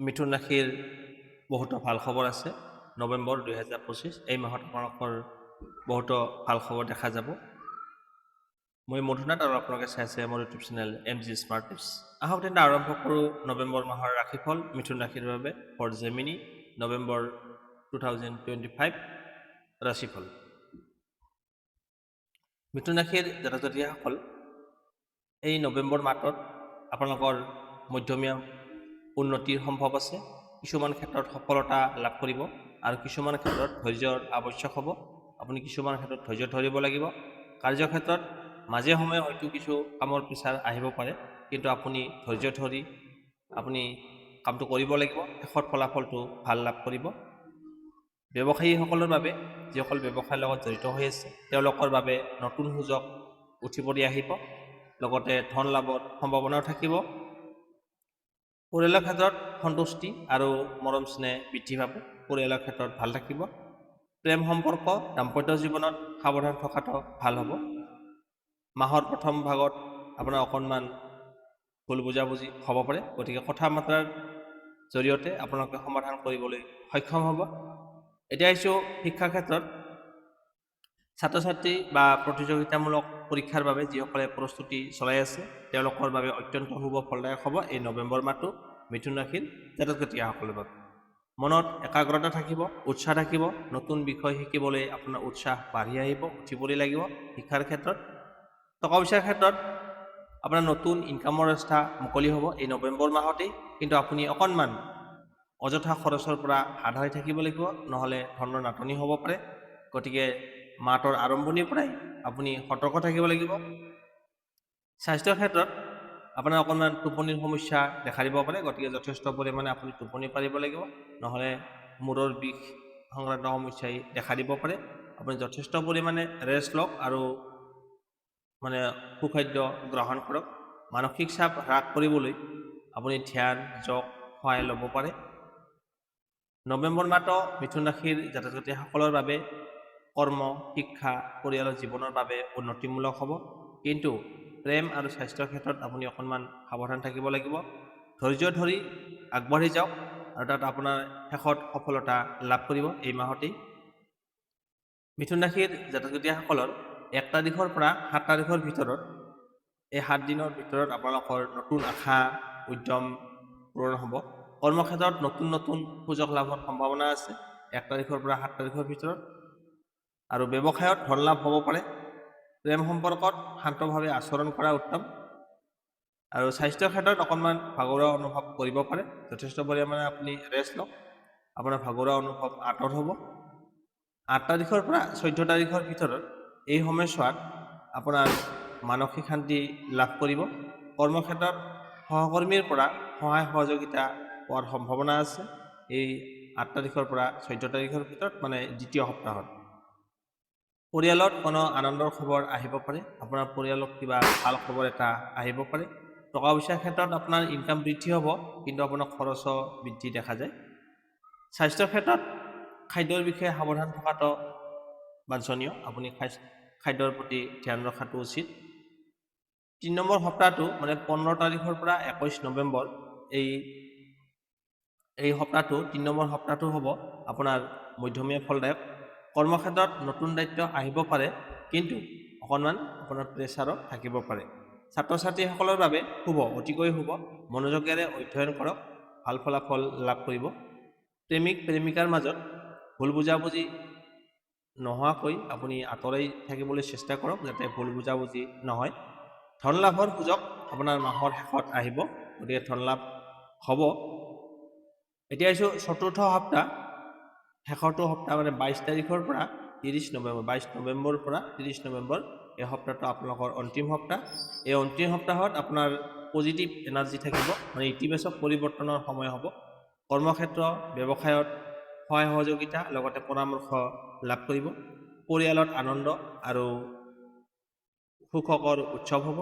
মিথুন ৰাশিৰ বহুতো ভাল খবৰ আছে। নৱেম্বৰ 2025 এই মাহত আপোনালোকৰ বহুতো ভাল খবৰ দেখা যাব। মই মধুনাথ আৰু আপোনালোকে চাই আছে মোৰ YouTube channel MG smart tips. আহক তেন্তে আৰম্ভ কৰোঁ নৱেম্বৰ মাহৰ ৰাশিফল মিথুন ৰাশিৰ বাবে ফৰ জেমিনি নৱেম্বৰ 2025 ৰাশিফল। মিথুন ৰাশিৰ জাতক জাতিকাসকল, এই নৱেম্বৰ মাহত আপোনালোকৰ মধ্যমীয়া উন্নতিৰ সম্ভৱ আছে। কিছুমান ক্ষেত্ৰত সফলতা লাভ কৰিব আৰু কিছুমান ক্ষেত্ৰত ধৈৰ্যৰ আৱশ্যক হ'ব। আপুনি কিছুমান ক্ষেত্ৰত ধৈৰ্য ধৰিব লাগিব। কাৰ্যক্ষেত্ৰত মাজে সময়ে হয়তো কিছু কামৰ প্ৰেছাৰ আহিব পাৰে, কিন্তু আপুনি ধৈৰ্য ধৰি আপুনি কামটো কৰিব লাগিব। শেষত ফলাফলটো ভাল লাভ কৰিব। ব্যৱসায়ীসকলৰ বাবে, যিসকল ব্যৱসায়ৰ লগত জড়িত হৈ আছে, তেওঁলোকৰ বাবে নতুন সুযোগ উঠি পৰি আহিব। লগতে ধন লাভৰ সম্ভাৱনাও থাকিব। পৰিয়ালৰ ক্ষেত্ৰত সন্তুষ্টি আৰু মৰম স্নেহ বৃদ্ধি পাব। পৰিয়ালৰ ক্ষেত্ৰত ভাল থাকিব। প্ৰেম সম্পৰ্ক, দাম্পত্য জীৱনত সাৱধান থকাটো ভাল হ'ব। মাহৰ প্ৰথম ভাগত আপোনাৰ অকণমান ভুল বুজাবুজি হ'ব পাৰে, গতিকে কথা বতৰাৰ জৰিয়তে আপোনালোকে সমাধান কৰিবলৈ সক্ষম হ'ব। এতিয়া আহিছোঁ শিক্ষাৰ ক্ষেত্ৰত। ছাত্ৰ ছাত্ৰী বা প্ৰতিযোগিতামূলক পৰীক্ষাৰ বাবে যিসকলে প্ৰস্তুতি চলাই আছে, তেওঁলোকৰ বাবে অত্যন্ত শুভ ফলদায়ক হ'ব এই নৱেম্বৰ মাহটো মিথুন ৰাশিৰ জাতক জাতিকাসকলৰ বাবে। মনত একাগ্ৰতা থাকিব, উৎসাহ থাকিব। নতুন বিষয় শিকিবলৈ আপোনাৰ উৎসাহ বাঢ়ি আহিব, উঠি পৰি লাগিব। শিক্ষাৰ ক্ষেত্ৰত, টকা পইচাৰ ক্ষেত্ৰত আপোনাৰ নতুন ইনকামৰ ৰাস্তা মুকলি হ'ব এই নৱেম্বৰ মাহতেই, কিন্তু আপুনি অকণমান অযথা খৰচৰ পৰা হাত সাৰি থাকিব লাগিব, নহ'লে ধনৰ নাটনি হ'ব পাৰে। গতিকে মাহটোৰ আৰম্ভণিৰ পৰাই আপুনি সতৰ্ক থাকিব লাগিব। স্বাস্থ্যৰ ক্ষেত্ৰত আপোনাৰ অকণমান টোপনিৰ সমস্যা দেখা দিব পাৰে, গতিকে যথেষ্ট পৰিমাণে আপুনি টোপনি পাৰিব লাগিব, নহ'লে মূৰৰ বিষ সংক্ৰান্ত সমস্যাই দেখা দিব পাৰে। আপুনি যথেষ্ট পৰিমাণে ৰেষ্ট লওক আৰু সুখাদ্য গ্ৰহণ কৰক। মানসিক চাপ হ্ৰাস কৰিবলৈ আপুনি ধ্যান, যোগ সহায় ল'ব পাৰে। নৱেম্বৰ মাহটো মিথুন ৰাশিৰ জাতক জাতিসকলৰ বাবে কৰ্ম, শিক্ষা, পৰিয়ালৰ জীৱনৰ বাবে উন্নতিমূলক হ'ব, কিন্তু প্ৰেম আৰু স্বাস্থ্যৰ ক্ষেত্ৰত আপুনি অকণমান সাৱধান থাকিব লাগিব। ধৈৰ্য ধৰি আগবাঢ়ি যাওক আৰু তাত আপোনাৰ শেষত সফলতা লাভ কৰিব এই মাহতেই। মিথুন ৰাশিৰ জাতক জাতিসকলৰ 1 তাৰিখৰ পৰা 7 তাৰিখৰ ভিতৰত, এই 7 দিনৰ ভিতৰত আপোনালোকৰ নতুন আশা উদ্যম পূৰণ হ'ব। কৰ্মক্ষেত্ৰত নতুন নতুন সুযোগ লাভৰ সম্ভাৱনা আছে 1 তাৰিখৰ পৰা 7 তাৰিখৰ ভিতৰত। আৰু ব্যৱসায়ত ধন লাভ হ'ব পাৰে। প্ৰেম সম্পৰ্কত শান্তভাৱে আচৰণ কৰা উত্তম। আৰু স্বাস্থ্যৰ ক্ষেত্ৰত অকণমান ভাগৰুৱা অনুভৱ কৰিব পাৰে, যথেষ্ট পৰিমাণে আপুনি ৰেষ্ট লওক, আপোনাৰ ভাগৰুৱা অনুভৱ আঁতৰ হ'ব। 8 তাৰিখৰ পৰা 14 তাৰিখৰ ভিতৰত এই সময়ছোৱাত আপোনাৰ মানসিক শান্তি লাভ কৰিব। কৰ্মক্ষেত্ৰত সহকৰ্মীৰ পৰা সহায় সহযোগিতা পোৱাৰ সম্ভাৱনা আছে এই 8 তাৰিখৰ পৰা 14 তাৰিখৰ ভিতৰত, দ্বিতীয় সপ্তাহত। পৰিয়ালত কোনো আনন্দৰ খবৰ আহিব পাৰে, আপোনাৰ পৰিয়ালক কিবা ভাল খবৰ এটা আহিব পাৰে। টকা পইচাৰ ক্ষেত্ৰত আপোনাৰ ইনকাম বৃদ্ধি হ'ব, কিন্তু আপোনাৰ খৰচো বৃদ্ধি দেখা যায়। স্বাস্থ্যৰ ক্ষেত্ৰত খাদ্যৰ বিষয়ে সাৱধান থকাটো বাঞ্ছনীয়, আপুনি খাদ্যৰ প্ৰতি ধ্যান ৰখাটো উচিত। 3 নম্বৰ সপ্তাহটো 15 তাৰিখৰ পৰা 21 নৱেম্বৰ এই সপ্তাহটো 3 নম্বৰ সপ্তাহটো হ'ব আপোনাৰ মধ্যমীয়া ফলদায়ক। কৰ্মক্ষেত্ৰত নতুন দায়িত্ব আহিব পাৰে, কিন্তু অকণমান আপোনাৰ প্ৰেছাৰো থাকিব পাৰে। ছাত্ৰ ছাত্ৰীসকলৰ বাবে শুভ, অতিকৈ শুভ। মনোযোগেৰে অধ্যয়ন কৰক, ভাল ফলাফল লাভ কৰিব। প্ৰেমিক প্ৰেমিকাৰ মাজত ভুল বুজাবুজি নোহোৱাকৈ আপুনি আঁতৰাই থাকিবলৈ চেষ্টা কৰক, যাতে ভুল বুজাবুজি নহয়। ধন লাভৰ সুযোগ আপোনাৰ মাহৰ শেষত আহিব, গতিকে ধন লাভ হ'ব। এতিয়া আহিছোঁ চতুৰ্থ সপ্তাহ, শেষৰটো সপ্তাহ 22 তাৰিখৰ পৰা 30 নৱেম্বৰ, 22 নৱেম্বৰৰ পৰা 30 নৱেম্বৰ এই সপ্তাহটো আপোনালোকৰ অন্তিম সপ্তাহ। এই অন্তিম সপ্তাহত আপোনাৰ পজিটিভ এনাৰ্জি থাকিব, ইতিবাচক পৰিৱৰ্তনৰ সময় হ'ব। কৰ্মক্ষেত্ৰ, ব্যৱসায়ত সহায় সহযোগিতা লগতে পৰামৰ্শ লাভ কৰিব। পৰিয়ালত আনন্দ আৰু সুখকৰ উৎসৱ হ'ব।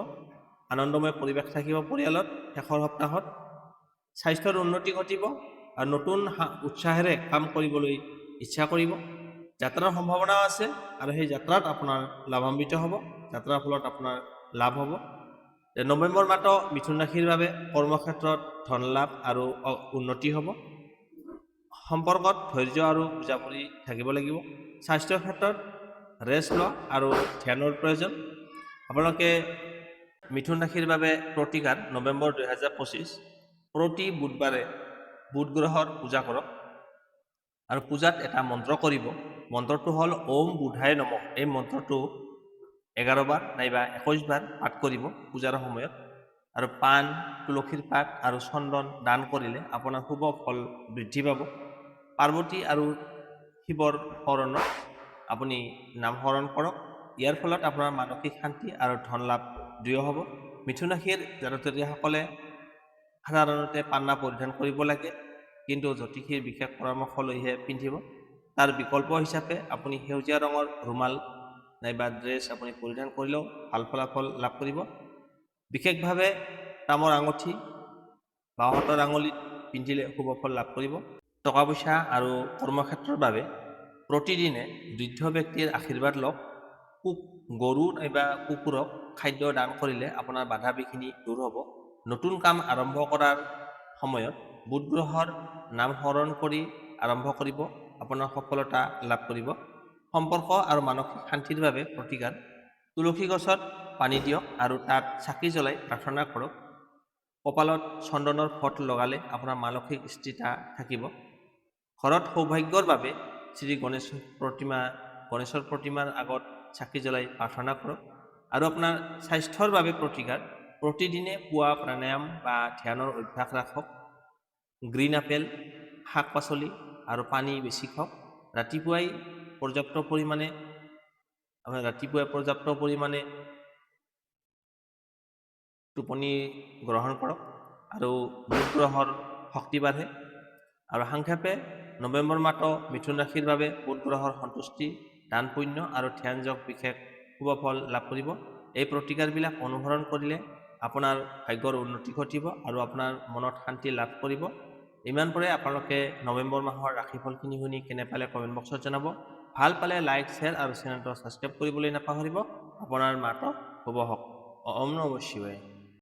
আনন্দময় পৰিৱেশ থাকিব পৰিয়ালত শেষৰ সপ্তাহত। স্বাস্থ্যৰ উন্নতি ঘটিব আৰু নতুন উৎসাহেৰে কাম কৰিবলৈ ইচ্ছা কৰিব। যাত্ৰাৰ সম্ভাৱনাও আছে আৰু সেই যাত্ৰাত আপোনাৰ লাভান্বিত হ'ব, যাত্ৰাৰ ফলত আপোনাৰ লাভ হ'ব। নৱেম্বৰ মাহটো মিথুন ৰাশিৰ বাবে কৰ্মক্ষেত্ৰত ধন লাভ আৰু উন্নতি হ'ব। সম্পৰ্কত ধৈৰ্য আৰু বুজাবুজি থাকিব লাগিব। স্বাস্থ্যৰ ক্ষেত্ৰত ৰেষ্ট লোৱা আৰু ধ্যানৰ প্ৰয়োজন। আপোনালোকে মিথুন ৰাশিৰ বাবে প্ৰতিকাৰ নৱেম্বৰ 2025 প্ৰতি বুধবাৰে বুধ গ্ৰহৰ পূজা কৰক আৰু পূজাত এটা মন্ত্ৰ কৰিব। মন্ত্ৰটো হ'ল ওম বুধায় নমঃ। এই মন্ত্ৰটো 11 বাৰ নাইবা 21 বাৰ পাঠ কৰিব পূজাৰ সময়ত। আৰু পাণ, তুলসীৰ পাত আৰু চন্দন দান কৰিলে আপোনাৰ শুভ ফল বৃদ্ধি পাব। পাৰ্বতী আৰু শিৱৰ শৰণত আপুনি নামশৰণ কৰক। ইয়াৰ ফলত আপোনাৰ মানসিক শান্তি আৰু ধন লাভ দুয়ো হ'ব। মিথুন ৰাশিৰ জাতকসকলে সাধাৰণতে পান্না পৰিধান কৰিব লাগে, কিন্তু জ্যোতিষীৰ বিশেষ পৰামৰ্শ লৈহে পিন্ধিব। তাৰ বিকল্প হিচাপে আপুনি সেউজীয়া ৰঙৰ ৰুমাল নাইবা ড্ৰেছ আপুনি পৰিধান কৰিলেও ভাল ফলাফল লাভ কৰিব। বিশেষভাৱে তামৰ আঙুঠি বাওঁহাতৰ আঙুলিত পিন্ধিলে শুভ ফল লাভ কৰিব। টকা পইচা আৰু কৰ্মক্ষেত্ৰৰ বাবে প্ৰতিদিনে বৃদ্ধ ব্যক্তিৰ আশীৰ্বাদ লওক। গৰু নাইবা কুকুৰক খাদ্য দান কৰিলে আপোনাৰ বাধা বিঘিনি দূৰ হ'ব। নতুন কাম আৰম্ভ কৰাৰ সময়ত বুধ গ্ৰহৰ নাম স্মৰণ কৰি আৰম্ভ কৰিব, আপোনাৰ সফলতা লাভ কৰিব। সম্পৰ্ক আৰু মানসিক শান্তিৰ বাবে প্ৰতিকাৰ তুলসী গছত পানী দিয়ক আৰু তাত চাকি জ্বলাই প্ৰাৰ্থনা কৰক। কপালত চন্দনৰ ফট লগালে আপোনাৰ মানসিক স্থিৰতা থাকিব। ঘৰত সৌভাগ্যৰ বাবে শ্ৰী গণেশৰ প্ৰতিমাৰ আগত চাকি জ্বলাই প্ৰাৰ্থনা কৰক। আৰু আপোনাৰ স্বাস্থ্যৰ বাবে প্ৰতিকাৰ প্ৰতিদিনে পুৱা প্ৰাণায়াম বা ধ্যানৰ অভ্যাস ৰাখক। গ্ৰীণ আপেল, শাক পাচলি আৰু পানী বেছি খাওক। ৰাতিপুৱাই পৰ্যাপ্ত পৰিমাণে টোপনি গ্ৰহণ কৰক আৰু বুধ গ্ৰহৰ শক্তি বাঢ়ে। আৰু সংক্ষেপে নৱেম্বৰ মাহটো মিথুন ৰাশিৰ বাবে বুধ গ্ৰহৰ সন্তুষ্টি, দান পুণ্য আৰু ধ্যান যোগ বিশেষ শুভ ফল লাভ কৰিব। এই প্ৰতিকাৰবিলাক অনুসৰণ কৰিলে আপোনাৰ ভাগ্যৰ উন্নতি ঘটিব আৰু আপোনাৰ মনত শান্তি লাভ কৰিব। ইমান পৰে আপোনালোকে নৱেম্বৰ মাহৰ ৰাশিফলখিনি শুনি কেনে পালে কমেণ্ট বক্সত জনাব। ভাল পালে লাইক, শ্বেয়াৰ আৰু চেনেলটো ছাবস্ক্ৰাইব কৰিবলৈ নাপাহৰিব। আপোনাৰ মাহটো শুভ হওক। ওম নমঃ শিৱায়।